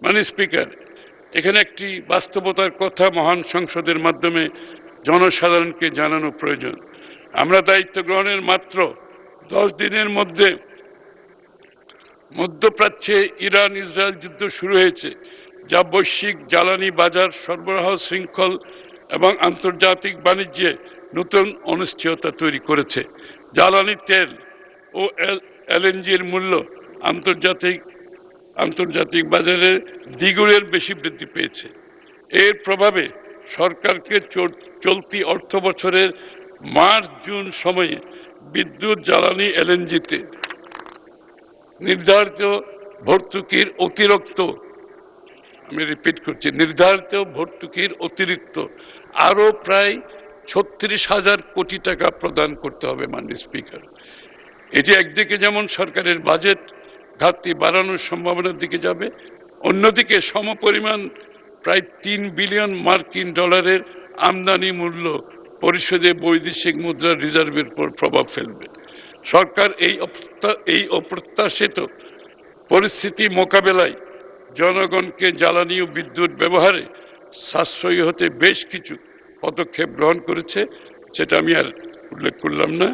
মাননীয় স্পিকার, এখানে একটি বাস্তবতার কথা মহান সংসদের মাধ্যমে জনসাধারণকে জানানো প্রয়োজন। আমরা দায়িত্ব গ্রহণের মাত্র 10 দিনের মধ্যে মধ্যপ্রাচ্যে ইরান ইসরায়েল যুদ্ধ শুরু হয়েছে, যা বৈশ্বিক জ্বালানি বাজার সরবরাহ শৃঙ্খল এবং আন্তর্জাতিক বাণিজ্যে নতুন অনিশ্চয়তা তৈরি করেছে। জ্বালানি তেল ও এলএনজির মূল্য আন্তর্জাতিক বাজারে দ্বিগুণের বেশি বৃদ্ধি পেয়েছে। এর প্রভাবে সরকারকে চলতি অর্থ বছরের মার্চ জুন সময়ে বিদ্যুৎ জ্বালানি এলএনজিতে নির্ধারিত ভর্তুকির অতিরিক্ত আরো প্রায় 36,000 কোটি টাকা প্রদান করতে হবে। মাননীয় স্পিকার, এটি একদিকে যেমন সরকারের বাজেট ঘাটতি বাড়ানোর সম্ভাবনার দিকে যাবে, অন্যদিকে সমপরিমাণ প্রায় 3 বিলিয়ন মার্কিন ডলারের আমদানি মূল্য পরিশোধে বৈদেশিক মুদ্রা রিজার্ভের উপর প্রভাব ফেলবে। সরকার এই অপ্রত্যাশিত পরিস্থিতি মোকাবেলায় জনগণকে জ্বালানি ও বিদ্যুৎ ব্যবহারে সাশ্রয়ী হতে বেশ কিছু পদক্ষেপ গ্রহণ করেছে, সেটা আমি আর উল্লেখ করলাম না।